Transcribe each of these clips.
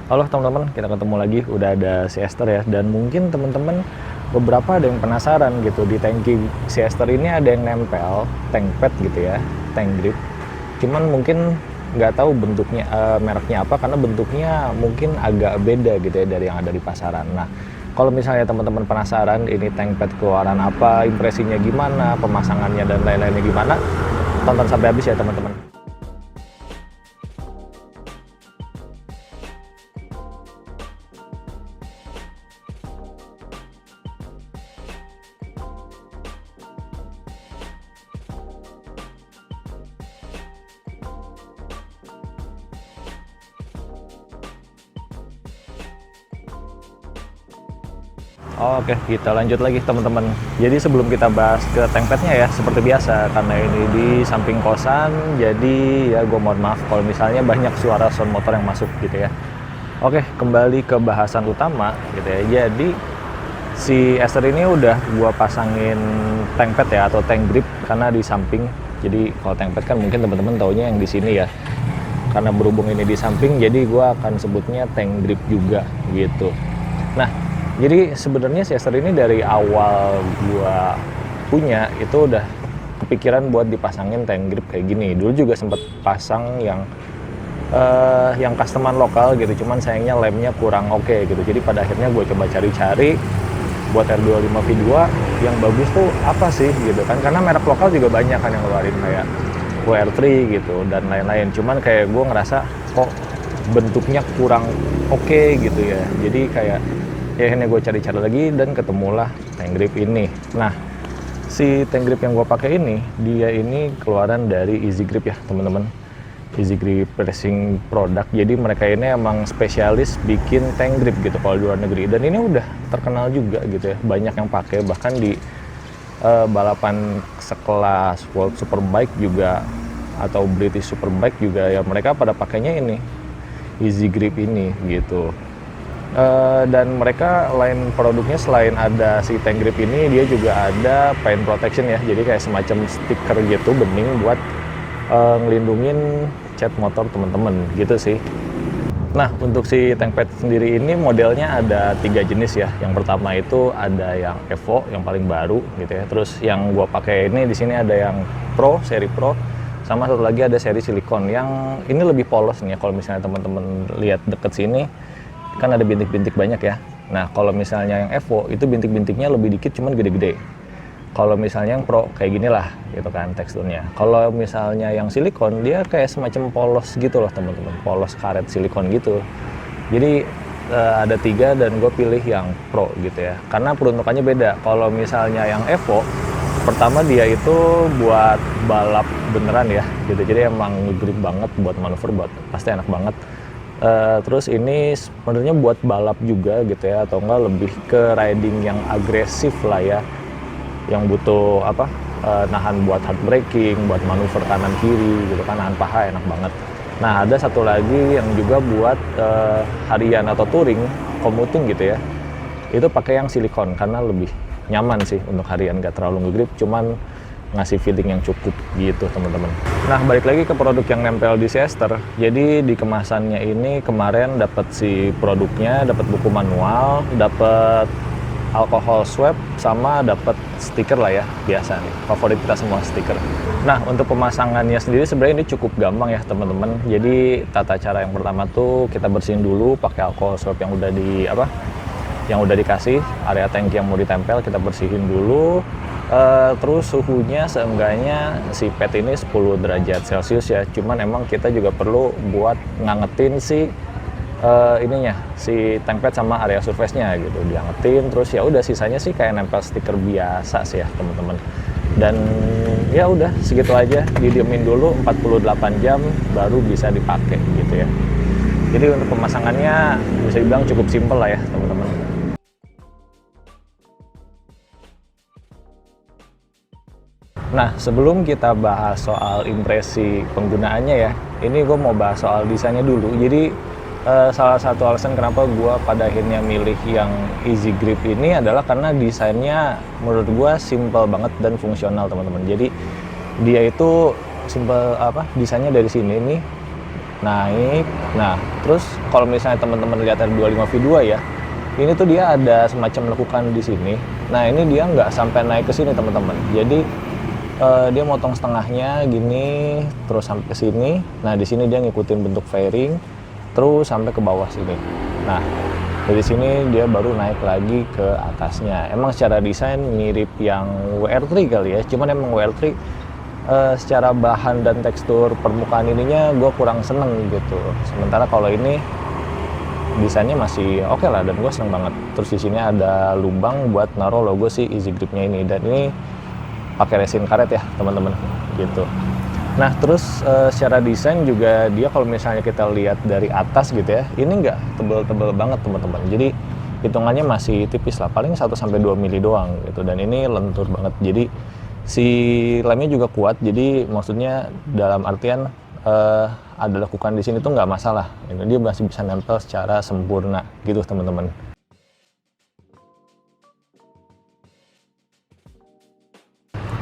Halo teman-teman, kita ketemu lagi, udah ada si Esther ya. Dan mungkin teman-teman beberapa ada yang penasaran gitu, di tangki si Esther ini ada yang nempel tank pad gitu ya, tank grip. Cuman mungkin nggak tahu bentuknya, mereknya apa, karena bentuknya mungkin agak beda gitu ya dari yang ada di pasaran. Nah, kalau misalnya teman-teman penasaran ini tank pad keluaran apa, impresinya gimana, pemasangannya dan lain-lainnya gimana, tonton sampai habis ya teman-teman. Oke, kita lanjut lagi teman-teman. Jadi sebelum kita bahas ke tank padnya ya, seperti biasa, karena ini di samping kosan, jadi ya gue mohon maaf kalau misalnya banyak suara sound motor yang masuk gitu ya. Oke, kembali ke bahasan utama gitu ya. Jadi si Esther ini udah gua pasangin tank pad ya, atau tank grip, karena di samping. Jadi kalau tank pad kan mungkin teman-teman taunya yang di sini ya. Karena berhubung ini di samping, jadi gua akan sebutnya tank grip juga gitu. Nah, jadi sebenarnya si Esther ini dari awal gua punya itu udah kepikiran buat dipasangin tank grip kayak gini. Dulu juga sempet pasang yang customan lokal gitu, cuman sayangnya lemnya kurang oke gitu. Jadi pada akhirnya gue coba cari-cari buat R25 V2 yang bagus tuh apa sih gitu kan, karena merek lokal juga banyak kan yang ngeluarin kayak WR3 gitu dan lain-lain. Cuman kayak gue ngerasa kok bentuknya kurang oke gitu ya. Jadi kayak ya akhirnya gue cari-cari lagi dan ketemulah tank grip ini. Nah, si tank grip yang gue pakai ini, dia ini keluaran dari Easy Grip ya teman-teman. Easy Grip racing product. Jadi mereka ini emang spesialis bikin tank grip gitu kalau di luar negeri. Dan ini udah terkenal juga gitu ya. Banyak yang pakai, bahkan di balapan sekelas World Superbike juga atau British Superbike juga ya, mereka pada pakainya ini Easy Grip ini gitu. Dan mereka lain produknya selain ada si tank grip ini, dia juga ada paint protection ya. Jadi kayak semacam stiker gitu bening buat ngelindungin cat motor teman-teman gitu sih. Nah, untuk si tank pad sendiri ini modelnya ada 3 jenis ya. Yang pertama itu ada yang Evo yang paling baru gitu ya. Terus yang gua pakai ini di sini ada yang Pro, seri Pro, sama satu lagi ada seri silikon yang ini lebih polos nih ya. Kalau misalnya teman-teman lihat deket sini kan ada bintik-bintik banyak ya. Nah, kalau misalnya yang Evo itu bintik-bintiknya lebih dikit, cuman gede-gede. Kalau misalnya yang Pro kayak gini lah gitu kan teksturnya. Kalau misalnya yang silikon, dia kayak semacam polos gitu loh teman-teman, polos karet silikon gitu. Jadi ada 3 dan gue pilih yang Pro gitu ya, karena peruntukannya beda. Kalau misalnya yang Evo, pertama dia itu buat balap beneran ya gitu, jadi emang ngegrip banget buat manuver, buat pasti enak banget. Terus ini sebenarnya buat balap juga gitu ya, atau enggak lebih ke riding yang agresif lah ya, yang butuh nahan buat hard braking, buat manuver kanan kiri gitu kan, nahan paha enak banget. Nah, ada satu lagi yang juga buat harian atau touring, commuting gitu ya, itu pakai yang silikon karena lebih nyaman sih untuk harian, gak terlalu ngegrip, cuman ngasih feeling yang cukup gitu teman-teman. Nah, balik lagi ke produk yang nempel di si Esther. Jadi di kemasannya ini kemarin dapat si produknya, dapat buku manual, dapat alkohol swab, sama dapat stiker lah ya, biasa nih, favorit kita semua stiker. Nah, untuk pemasangannya sendiri sebenarnya ini cukup gampang ya teman-teman. Jadi tata cara yang pertama tuh kita bersihin dulu pakai alkohol swab yang udah dikasih, area tangki yang mau ditempel kita bersihin dulu. Terus suhunya seenggaknya si pad ini 10 derajat Celcius ya. Cuman emang kita juga perlu buat ngangetin si tank pad sama area surface-nya gitu, diangetin. Terus ya udah, sisanya sih kayak nempel stiker biasa sih ya teman-teman. Dan ya udah segitu aja, didiemin dulu 48 jam baru bisa dipakai gitu ya. Jadi untuk pemasangannya bisa dibilang cukup simpel lah ya teman-teman. Nah, sebelum kita bahas soal impresi penggunaannya ya, ini gue mau bahas soal desainnya dulu. Jadi salah satu alasan kenapa gue pada akhirnya milih yang Easy Grip ini adalah karena desainnya menurut gue simple banget dan fungsional teman-teman. Jadi dia itu simple desainnya dari sini nih, naik. Nah, terus kalau misalnya teman-teman lihat R25V2 ya, ini tuh dia ada semacam lekukan di sini. Nah, ini dia nggak sampai naik ke sini teman-teman. Jadi dia motong setengahnya gini, terus sampai ke sini. Nah, di sini dia ngikutin bentuk fairing, terus sampai ke bawah sini. Nah, dari sini dia baru naik lagi ke atasnya. Emang secara desain mirip yang WR3 kali ya, cuman emang WR3 secara bahan dan tekstur permukaan ininya gue kurang seneng gitu. Sementara kalau ini desainnya masih oke lah, dan gue seneng banget. Terus di sini ada lubang buat naruh logo si Easy Grip-nya ini, dan ini pakai resin karet ya teman-teman gitu. Nah, terus secara desain juga dia kalau misalnya kita lihat dari atas gitu ya, ini nggak tebel-tebel banget teman-teman. Jadi hitungannya masih tipis lah, paling 1-2 mili doang gitu. Dan ini lentur banget. Jadi si lemnya juga kuat. Jadi maksudnya dalam artian ada lekukan di sini tuh nggak masalah. Dia masih bisa nempel secara sempurna gitu teman-teman.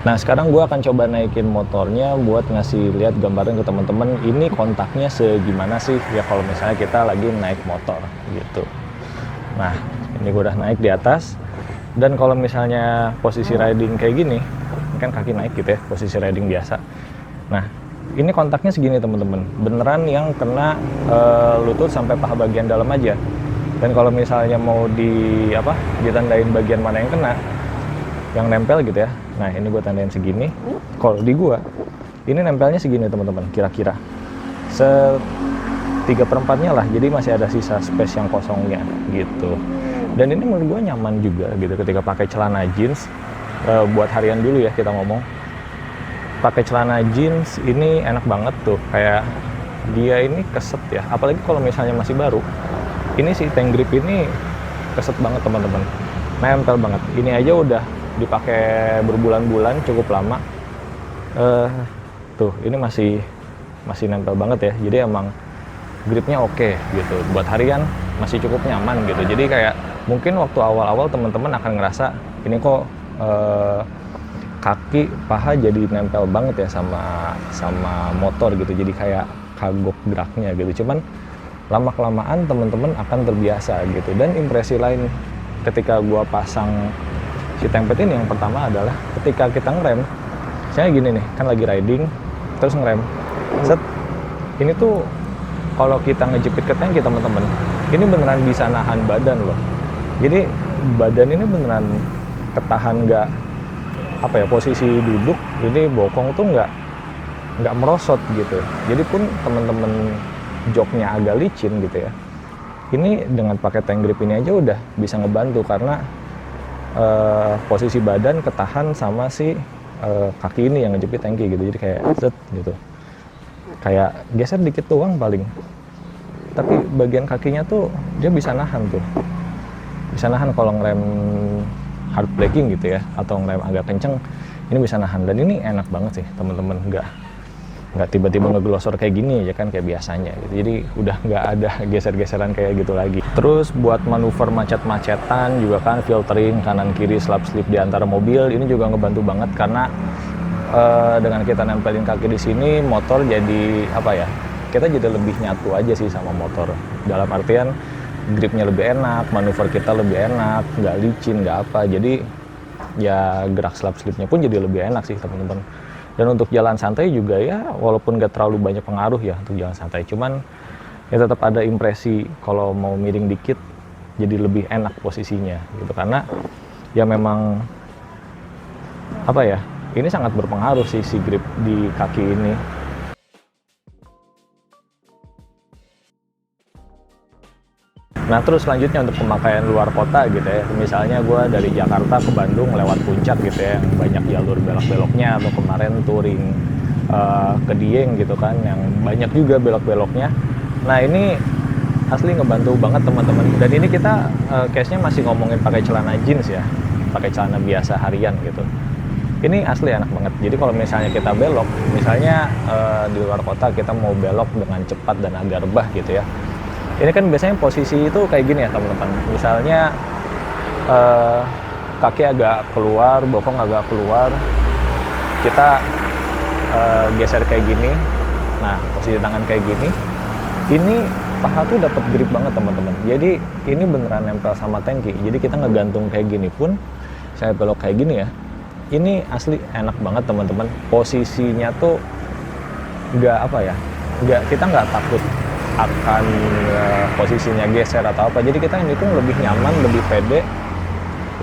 Nah, sekarang gue akan coba naikin motornya buat ngasih lihat gambaran ke teman-teman ini kontaknya segimana sih ya kalau misalnya kita lagi naik motor gitu. Nah, ini gue udah naik di atas, dan kalau misalnya posisi riding kayak gini, kan kaki naik gitu ya, posisi riding biasa. Nah, ini kontaknya segini teman-teman, beneran yang kena lutut sampai paha bagian dalam aja. Dan kalau misalnya mau ditandain bagian mana yang kena, yang nempel gitu ya. Nah, ini gue tandain segini. Kalau di gua, ini nempelnya segini teman-teman, kira-kira 3/4-nya lah. Jadi masih ada sisa space yang kosongnya gitu. Dan ini menurut gue nyaman juga gitu ketika pakai celana jeans. Buat harian dulu ya kita ngomong. Pakai celana jeans ini enak banget tuh, kayak dia ini keset ya. Apalagi kalau misalnya masih baru. Ini si tank grip ini keset banget teman-teman. Nempel banget. Ini aja udah dipakai berbulan-bulan, cukup lama. Tuh, ini masih nempel banget ya. Jadi emang gripnya oke gitu. Buat harian masih cukup nyaman gitu. Jadi kayak mungkin waktu awal-awal teman-teman akan ngerasa ini kok kaki paha jadi nempel banget ya sama motor gitu. Jadi kayak kagok geraknya gitu. Cuman lama-kelamaan teman-teman akan terbiasa gitu. Dan impresi lain ketika gua pasang si tempet ini yang pertama adalah ketika kita ngerem, misalnya gini nih, kan lagi riding terus ngerem, set, ini tuh kalau kita ngejepit ke tangki teman-teman, ini beneran bisa nahan badan loh. Jadi badan ini beneran ketahan, nggak posisi duduk, ini bokong tuh nggak merosot gitu. Jadi pun teman-teman joknya agak licin gitu ya, ini dengan pakai tank grip ini aja udah bisa ngebantu karena posisi badan ketahan sama si kaki ini yang ngejepit tangki gitu. Jadi kayak set gitu, kayak geser dikit doang paling, tapi bagian kakinya tuh dia bisa nahan tuh, bisa nahan kalau ngerem hard braking gitu ya, atau ngerem agak kenceng, ini bisa nahan. Dan ini enak banget sih teman-teman, nggak tiba-tiba ngeglosor kayak gini ya kan, kayak biasanya gitu. Jadi udah nggak ada geser-geseran kayak gitu lagi. Terus buat manuver macet-macetan juga kan, filtering kanan kiri slap slip di antara mobil, ini juga ngebantu banget karena dengan kita nempelin kaki di sini, motor jadi kita jadi lebih nyatu aja sih sama motor. Dalam artian gripnya lebih enak, manuver kita lebih enak, nggak licin, nggak apa. Jadi ya gerak slap slipnya pun jadi lebih enak sih teman-teman. Dan untuk jalan santai juga ya, walaupun gak terlalu banyak pengaruh ya untuk jalan santai, cuman ya tetap ada impresi kalau mau miring dikit jadi lebih enak posisinya gitu. Karena ya memang ini sangat berpengaruh sih si grip di kaki ini. Nah, terus selanjutnya untuk pemakaian luar kota gitu ya, misalnya gue dari Jakarta ke Bandung lewat Puncak gitu ya, yang banyak jalur belok-beloknya, atau kemarin touring ke Dieng gitu kan, yang banyak juga belok-beloknya. Nah, ini asli ngebantu banget teman-teman. Dan ini kita case-nya masih ngomongin pakai celana jeans ya, pakai celana biasa harian gitu. Ini asli enak banget. Jadi kalau misalnya kita belok, misalnya di luar kota kita mau belok dengan cepat dan agak rebah gitu ya, ini kan biasanya posisi itu kayak gini ya teman-teman. Misalnya kaki agak keluar, bokong agak keluar, kita geser kayak gini. Nah, posisi tangan kayak gini. Ini paha tuh dapat grip banget teman-teman. Jadi ini beneran nempel sama tangki. Jadi kita ngegantung kayak gini pun, saya belok kayak gini ya. Ini asli enak banget teman-teman. Posisinya tuh nggak apa ya, kita nggak takut akan posisinya geser atau apa. Jadi kita ini tuh lebih nyaman, lebih pede,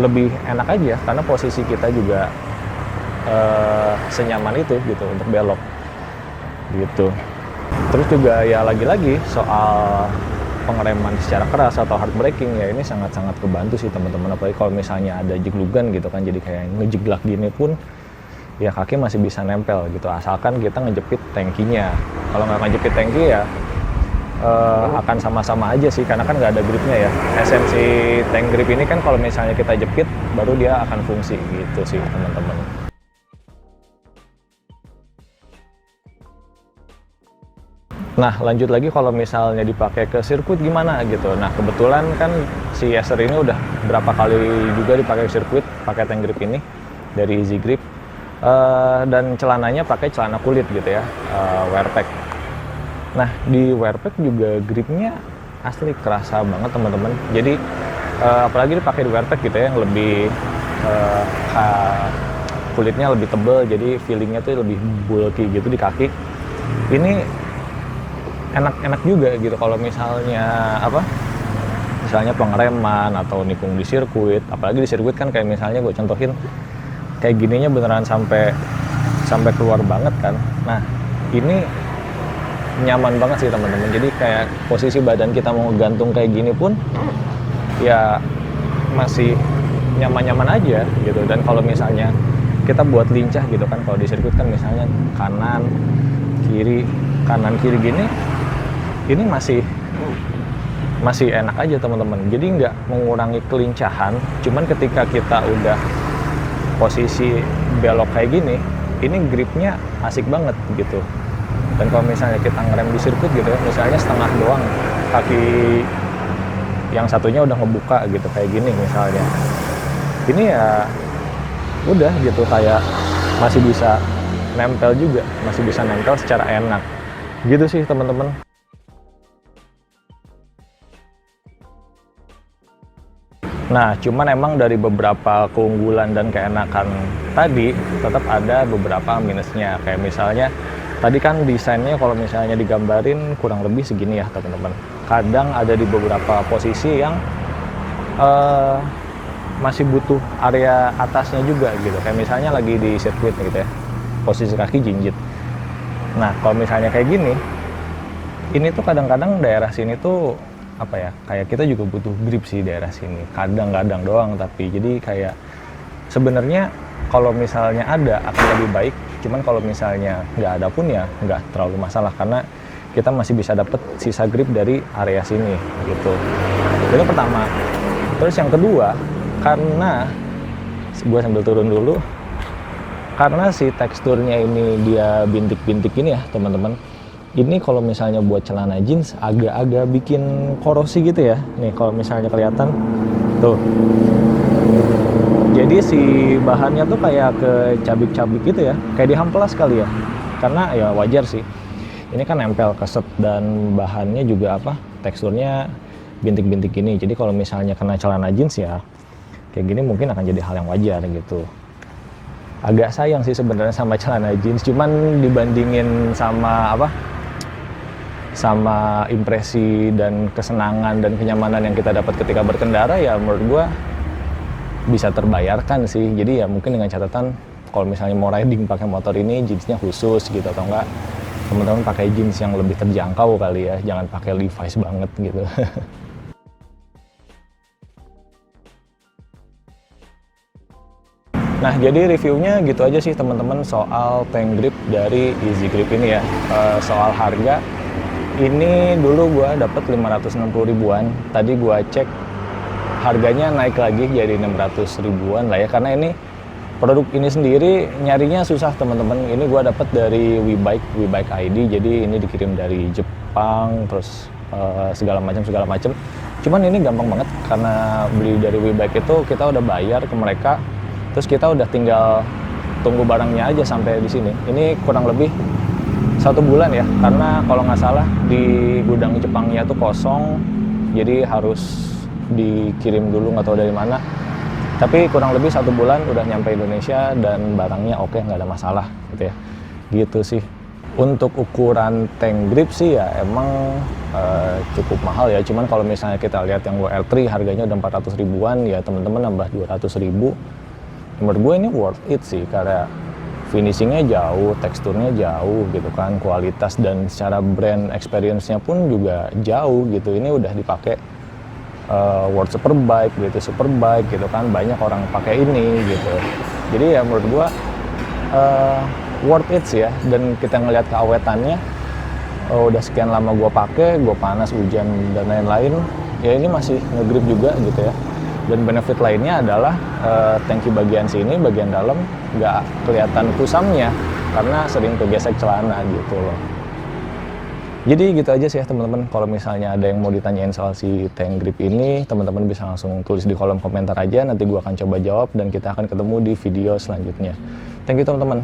lebih enak aja karena posisi kita juga senyaman itu gitu untuk belok gitu. Terus juga ya lagi-lagi soal pengereman secara keras atau hard braking ya ini sangat-sangat kebantu sih teman-teman, apalagi kalau misalnya ada jeglugan gitu kan, jadi kayak ngejeglak gini pun ya kaki masih bisa nempel gitu asalkan kita ngejepit tangkinya. Kalau nggak ngejepit tangki ya akan sama-sama aja sih karena kan nggak ada gripnya ya. Esensi tank grip ini kan kalau misalnya kita jepit baru dia akan fungsi gitu sih teman-teman. Nah lanjut lagi kalau misalnya dipakai ke sirkuit gimana gitu. Nah kebetulan kan si Acer ini udah berapa kali juga dipakai ke sirkuit pakai tank grip ini dari Easy Grip, dan celananya pakai celana kulit gitu ya, wearpack. Nah di wearpack juga gripnya asli kerasa banget teman-teman. Jadi apalagi dipakai di wearpack gitu ya yang lebih kulitnya lebih tebal, jadi feelingnya tuh lebih bulky gitu di kaki. Ini enak-enak juga gitu kalau misalnya misalnya pengereman atau nikung di sirkuit, apalagi di sirkuit kan kayak misalnya gue contohin kayak gininya beneran sampai keluar banget kan. Nah ini nyaman banget sih teman-teman, jadi kayak posisi badan kita mau gantung kayak gini pun ya masih nyaman-nyaman aja gitu. Dan kalau misalnya kita buat lincah gitu kan, kalau di sirkuit kan misalnya kanan kiri gini, ini masih enak aja teman-teman. Jadi nggak mengurangi kelincahan, cuman ketika kita udah posisi belok kayak gini, ini gripnya asik banget gitu. Dan kalau misalnya kita ngerem di sirkuit gitu ya, misalnya setengah doang, kaki yang satunya udah ngebuka gitu kayak gini misalnya, ini ya udah gitu kayak masih bisa nempel juga, masih bisa nempel secara enak gitu sih teman-teman. Nah, cuman emang dari beberapa keunggulan dan keenakan tadi, tetap ada beberapa minusnya. Kayak misalnya, tadi kan desainnya kalau misalnya digambarin kurang lebih segini ya teman-teman. Kadang ada di beberapa posisi yang masih butuh area atasnya juga gitu. Kayak misalnya lagi di sirkuit gitu ya, posisi kaki jinjit. Nah, kalau misalnya kayak gini, ini tuh kadang-kadang daerah sini tuh kayak kita juga butuh grip sih daerah sini, kadang-kadang doang. Tapi jadi kayak sebenarnya kalau misalnya ada akan lebih baik, cuman kalau misalnya nggak ada pun ya nggak terlalu masalah karena kita masih bisa dapet sisa grip dari area sini gitu. Itu pertama. Terus yang kedua, karena gue sambil turun dulu, karena si teksturnya ini dia bintik-bintik ini ya teman-teman. Ini kalau misalnya buat celana jeans agak-agak bikin korosi gitu ya. Nih kalau misalnya kelihatan tuh. Jadi si bahannya tuh kayak kecabik-cabik gitu ya. Kayak dihamplas kali ya. Karena ya wajar sih. Ini kan nempel keset dan bahannya juga teksturnya bintik-bintik ini. Jadi kalau misalnya kena celana jeans ya kayak gini mungkin akan jadi hal yang wajar gitu. Agak sayang sih sebenarnya sama celana jeans, cuman dibandingin sama sama impresi dan kesenangan dan kenyamanan yang kita dapat ketika berkendara ya menurut gua bisa terbayarkan sih. Jadi ya mungkin dengan catatan kalau misalnya mau riding pakai motor ini jeansnya khusus gitu, atau enggak teman-teman pakai jeans yang lebih terjangkau kali ya, jangan pakai Levi's banget gitu. Nah, jadi reviewnya gitu aja sih teman-teman soal tank grip dari Easy Grip ini ya. Soal harga, ini dulu gua dapat 560 ribuan. Tadi gua cek harganya naik lagi jadi 600 ribuan lah ya. Karena ini produk ini sendiri nyarinya susah teman-teman. Ini gua dapat dari WeBike ID. Jadi ini dikirim dari Jepang, terus segala macam. Cuman ini gampang banget karena beli dari WeBike itu kita udah bayar ke mereka. Terus kita udah tinggal tunggu barangnya aja sampai di sini. Ini kurang lebih 1 bulan ya, karena kalau nggak salah di gudang Jepangnya tuh kosong, jadi harus dikirim dulu, nggak tahu dari mana. Tapi kurang lebih 1 bulan udah nyampe Indonesia dan barangnya oke, nggak ada masalah gitu ya. Gitu sih. Untuk ukuran tank grip sih ya emang cukup mahal ya. Cuman kalau misalnya kita lihat yang WL3 harganya udah 400 ribuan ya, teman-teman nambah 200 ribu. Menurut gue ini worth it sih, karena finishingnya jauh, teksturnya jauh gitu kan, kualitas dan secara brand experience-nya pun juga jauh gitu. Ini udah dipakai World Superbike gitu, Superbike gitu kan, banyak orang pakai ini gitu. Jadi ya menurut gua worth it sih ya, dan kita ngelihat keawetannya, udah sekian lama gua pakai, gua panas, hujan dan lain-lain, ya ini masih ngegrip juga gitu ya. Dan benefit lainnya adalah tangki bagian sini, bagian dalam nggak kelihatan kusamnya karena sering kegesek celana gitu loh. Jadi gitu aja sih ya teman-teman. Kalau misalnya ada yang mau ditanyain soal si tank grip ini, teman-teman bisa langsung tulis di kolom komentar aja. Nanti gua akan coba jawab dan kita akan ketemu di video selanjutnya. Thank you teman-teman.